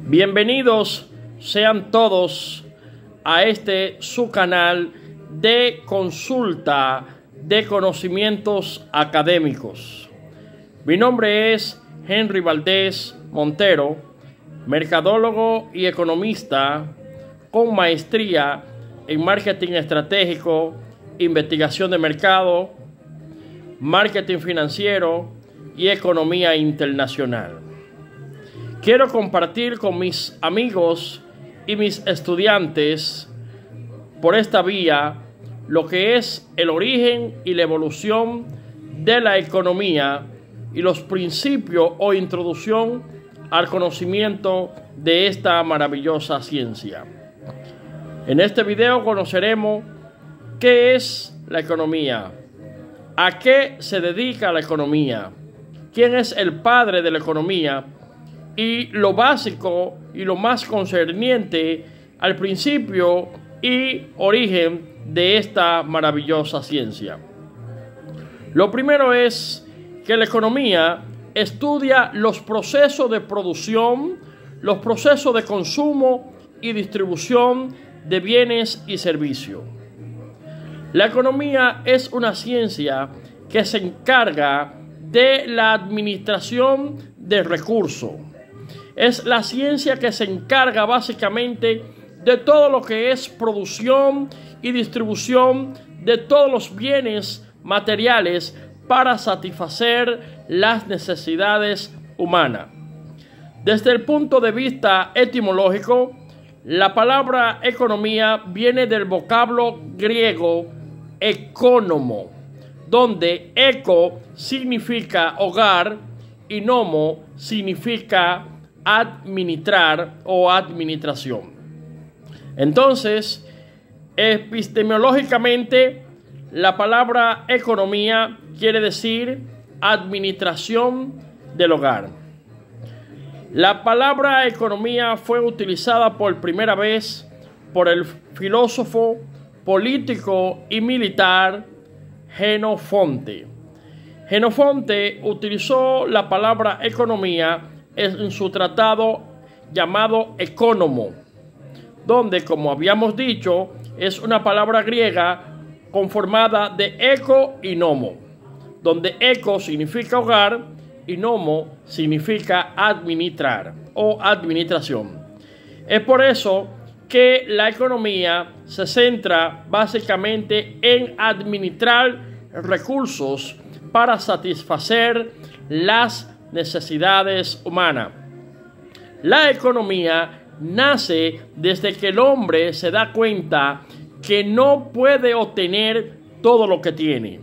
Bienvenidos sean todos a su canal de consulta de conocimientos académicos. Mi nombre es Henry Valdés Montero, mercadólogo y economista con maestría en marketing estratégico, investigación de mercado, marketing financiero y economía internacional. Quiero compartir con mis amigos y mis estudiantes por esta vía lo que es el origen y la evolución de la economía y los principios o introducción al conocimiento de esta maravillosa ciencia. En este video conoceremos qué es la economía, a qué se dedica la economía, quién es el padre de la economía y lo básico y lo más concerniente al principio y origen de esta maravillosa ciencia. Lo primero es que la economía estudia los procesos de producción, los procesos de consumo y distribución de bienes y servicios. La economía es una ciencia que se encarga de la administración de recursos. Es la ciencia que se encarga básicamente de todo lo que es producción y distribución de todos los bienes materiales para satisfacer las necesidades humanas. Desde el punto de vista etimológico, la palabra economía viene del vocablo griego economo, donde eco significa hogar y nomo significa administrar o administración. Entonces, epistemológicamente, la palabra economía quiere decir administración del hogar. La palabra economía fue utilizada por primera vez por el filósofo, político y militar Jenofonte. Jenofonte utilizó la palabra economía en su tratado llamado Ecónomo, donde, como habíamos dicho, es una palabra griega conformada de eco y nomo, donde eco significa hogar y nomo significa administrar o administración. Es por eso que la economía se centra básicamente en administrar recursos para satisfacer las necesidades humanas. La economía nace desde que el hombre se da cuenta que no puede obtener todo lo que tiene.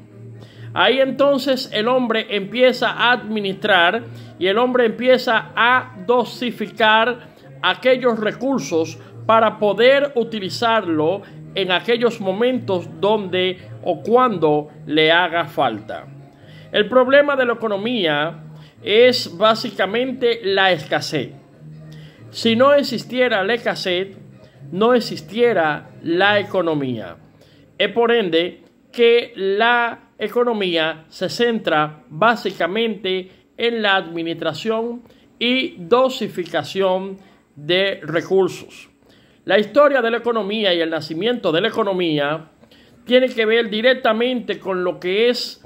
Ahí entonces el hombre empieza a administrar y el hombre empieza a dosificar aquellos recursos para poder utilizarlo en aquellos momentos donde o cuando le haga falta. El problema de la economía es básicamente la escasez. Si no existiera la escasez, no existiera la economía. Es por ende que la economía se centra básicamente en la administración y dosificación de recursos. La historia de la economía y el nacimiento de la economía tiene que ver directamente con lo que es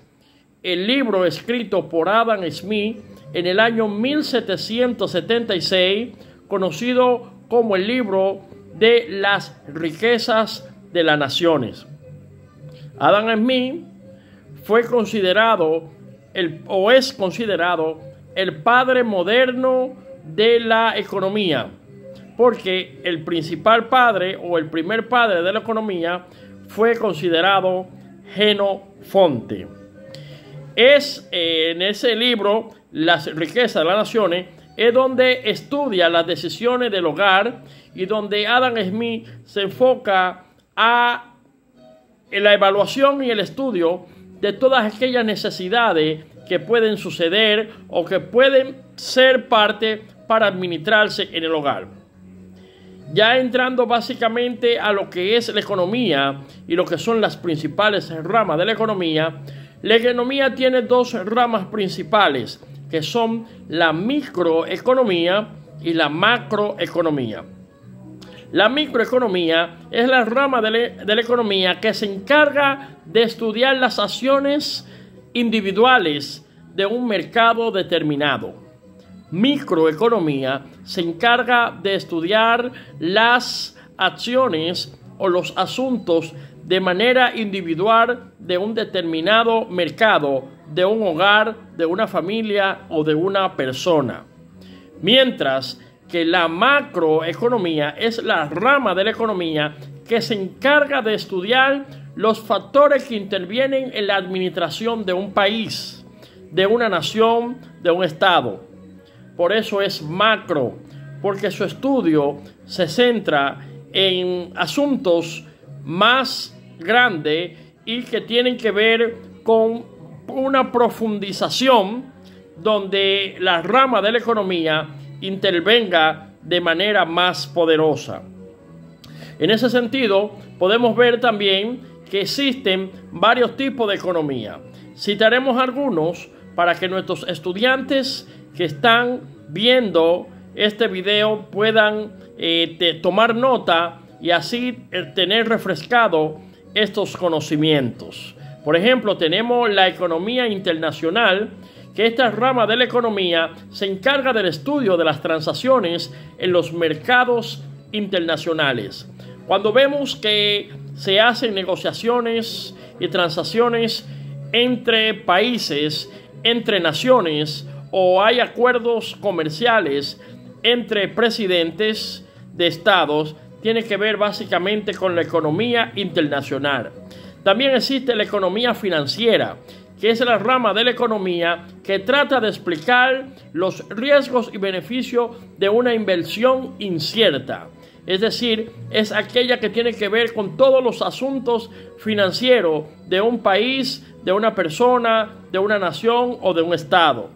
el libro escrito por Adam Smith en el año 1776, conocido como el libro de las riquezas de las naciones. Adam Smith fue considerado es considerado el padre moderno de la economía, porque el principal padre o el primer padre de la economía fue considerado Jenofonte. En ese libro, Las riquezas de las naciones, es donde estudia las decisiones del hogar y donde Adam Smith se enfoca en la evaluación y el estudio de todas aquellas necesidades que pueden suceder o que pueden ser parte para administrarse en el hogar. Ya entrando básicamente a lo que es la economía y lo que son las principales ramas de la economía tiene dos ramas principales, que son la microeconomía y la macroeconomía. La microeconomía es la rama de la economía que se encarga de estudiar las acciones individuales de un mercado determinado. Microeconomía se encarga de estudiar las acciones o los asuntos de manera individual de un determinado mercado, de un hogar, de una familia o de una persona. Mientras que la macroeconomía es la rama de la economía que se encarga de estudiar los factores que intervienen en la administración de un país, de una nación, de un estado. Por eso es macro, porque su estudio se centra en asuntos más grandes y que tienen que ver con una profundización donde la rama de la economía intervenga de manera más poderosa. En ese sentido, podemos ver también que existen varios tipos de economía. Citaremos algunos para que nuestros estudiantes que están viendo este video puedan tomar nota y así tener refrescado estos conocimientos. Por ejemplo, tenemos la economía internacional, que esta rama de la economía se encarga del estudio de las transacciones en los mercados internacionales. Cuando vemos que se hacen negociaciones y transacciones entre países, entre naciones, o hay acuerdos comerciales entre presidentes de estados, tiene que ver básicamente con la economía internacional. También existe la economía financiera, que es la rama de la economía que trata de explicar los riesgos y beneficios de una inversión incierta. Es decir, es aquella que tiene que ver con todos los asuntos financieros de un país, de una persona, de una nación o de un estado.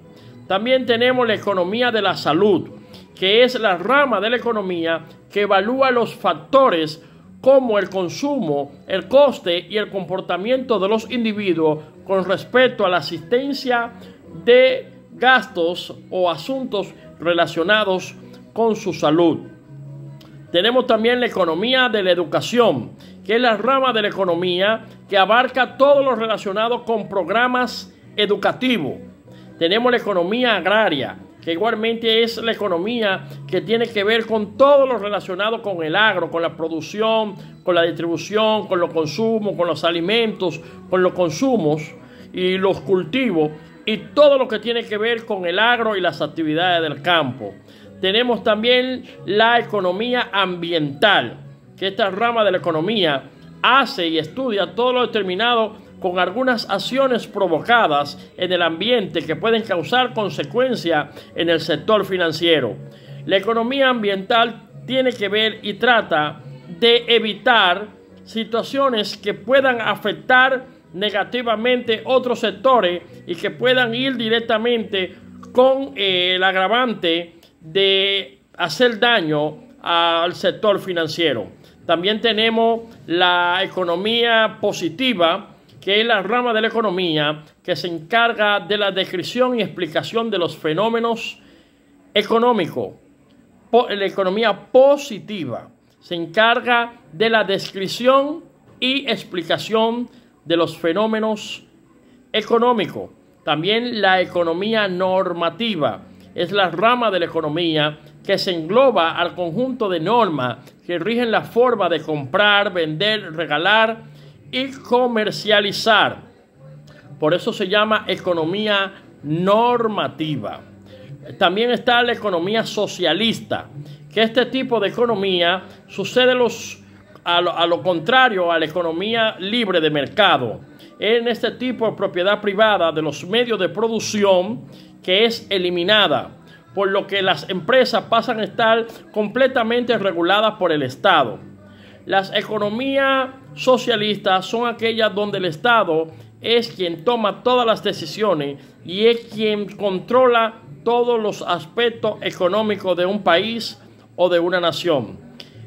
También tenemos la economía de la salud, que es la rama de la economía que evalúa los factores como el consumo, el coste y el comportamiento de los individuos con respecto a la asistencia de gastos o asuntos relacionados con su salud. Tenemos también la economía de la educación, que es la rama de la economía que abarca todo lo relacionado con programas educativos. Tenemos la economía agraria, que igualmente es la economía que tiene que ver con todo lo relacionado con el agro, con la producción, con la distribución, con los consumos, con los alimentos, con los consumos y los cultivos y todo lo que tiene que ver con el agro y las actividades del campo. Tenemos también la economía ambiental, que esta rama de la economía hace y estudia todo lo determinado con algunas acciones provocadas en el ambiente que pueden causar consecuencias en el sector financiero. La economía ambiental tiene que ver y trata de evitar situaciones que puedan afectar negativamente otros sectores y que puedan ir directamente con el agravante de hacer daño al sector financiero. También tenemos la economía positiva, que es la rama de la economía que se encarga de la descripción y explicación de los fenómenos económicos. La economía positiva se encarga de la descripción y explicación de los fenómenos económicos. También la economía normativa es la rama de la economía que se engloba al conjunto de normas que rigen la forma de comprar, vender, regalar y comercializar. Por eso se llama economía normativa. También está la economía socialista, que este tipo de economía sucede a lo contrario a la economía libre de mercado. En este tipo de propiedad privada de los medios de producción que es eliminada, por lo que las empresas pasan a estar completamente reguladas por el Estado. Las economías socialistas son aquellas donde el Estado es quien toma todas las decisiones y es quien controla todos los aspectos económicos de un país o de una nación.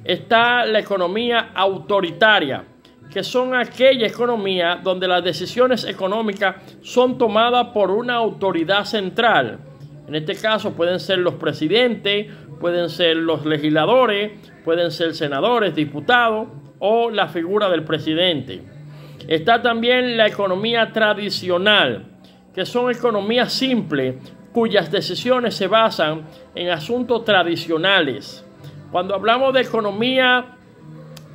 Está la economía autoritaria, que son aquella economía donde las decisiones económicas son tomadas por una autoridad central En este caso pueden ser los presidentes, pueden ser los legisladores, pueden ser senadores, diputados o la figura del presidente. Está también la economía tradicional, que son economías simples cuyas decisiones se basan en asuntos tradicionales. Cuando hablamos de economía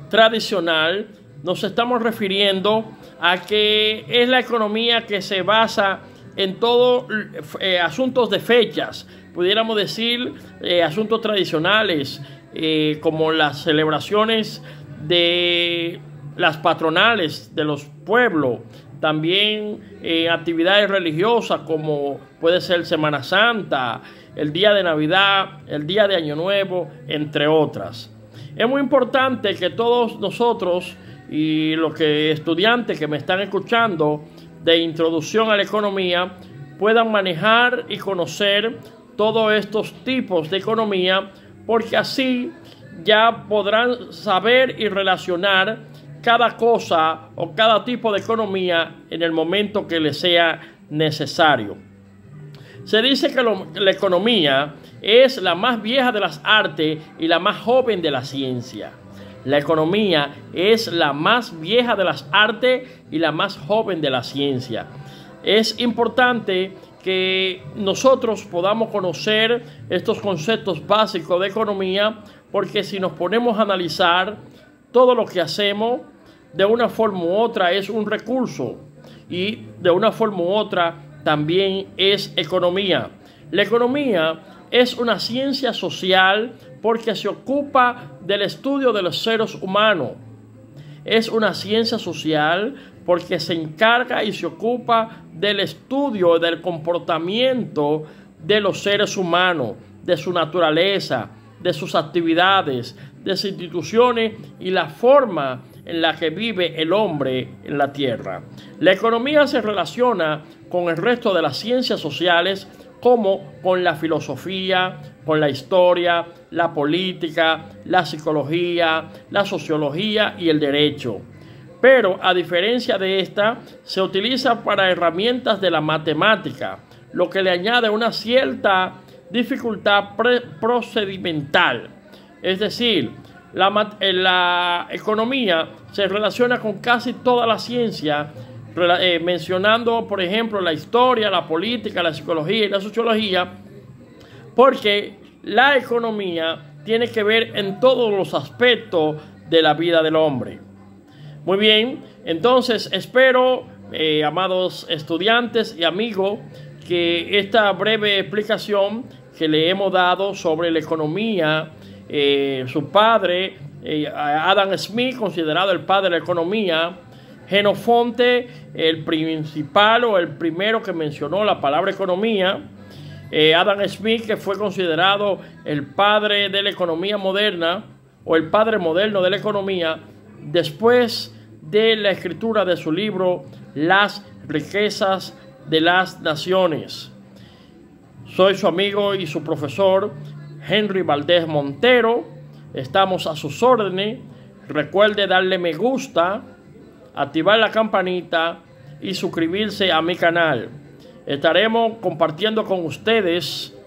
tradicional, nos estamos refiriendo a que es la economía que se basa en todos asuntos de fechas, pudiéramos decir asuntos tradicionales, como las celebraciones de las patronales de los pueblos, también actividades religiosas como puede ser Semana Santa, el día de Navidad, el día de Año Nuevo, entre otras. Es muy importante que todos nosotros y los estudiantes que me están escuchando de introducción a la economía puedan manejar y conocer todos estos tipos de economía, porque así ya podrán saber y relacionar cada cosa o cada tipo de economía en el momento que les sea necesario. Se dice que la economía es la más vieja de las artes y la más joven de la ciencia. La economía es la más vieja de las artes y la más joven de la ciencia. Es importante que nosotros podamos conocer estos conceptos básicos de economía, porque si nos ponemos a analizar, todo lo que hacemos de una forma u otra es un recurso y de una forma u otra también es economía. La economía es una ciencia social porque se ocupa del estudio de los seres humanos. Es una ciencia social porque se encarga y se ocupa del estudio del comportamiento de los seres humanos, de su naturaleza, de sus actividades, de sus instituciones y la forma en la que vive el hombre en la tierra. La economía se relaciona con el resto de las ciencias sociales, como con la filosofía, con la historia, la política, la psicología, la sociología y el derecho. Pero a diferencia de esta, se utiliza para herramientas de la matemática, lo que le añade una cierta dificultad procedimental. Es decir, la economía se relaciona con casi toda la ciencia, mencionando, por ejemplo, la historia, la política, la psicología y la sociología, porque la economía tiene que ver en todos los aspectos de la vida del hombre. Muy bien, entonces espero, amados estudiantes y amigos, que esta breve explicación que le hemos dado sobre la economía, su padre, Adam Smith, considerado el padre de la economía, Jenofonte, el principal o el primero que mencionó la palabra economía, Adam Smith, que fue considerado el padre de la economía moderna o el padre moderno de la economía, después de la escritura de su libro Las riquezas de las naciones. Soy su amigo y su profesor Henry Valdés Montero. Estamos a sus órdenes. Recuerde darle me gusta, activar la campanita y suscribirse a mi canal. Estaremos compartiendo con ustedes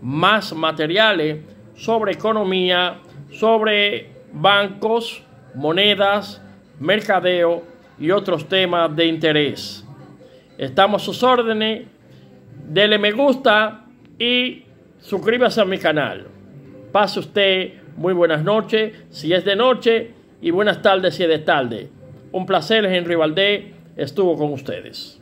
más materiales sobre economía, sobre bancos, monedas, mercadeo y otros temas de interés. Estamos a sus órdenes. Dele me gusta y suscríbase a mi canal. Pase usted muy buenas noches si es de noche y buenas tardes si es de tarde. Un placer. Henry Valdés estuvo con ustedes.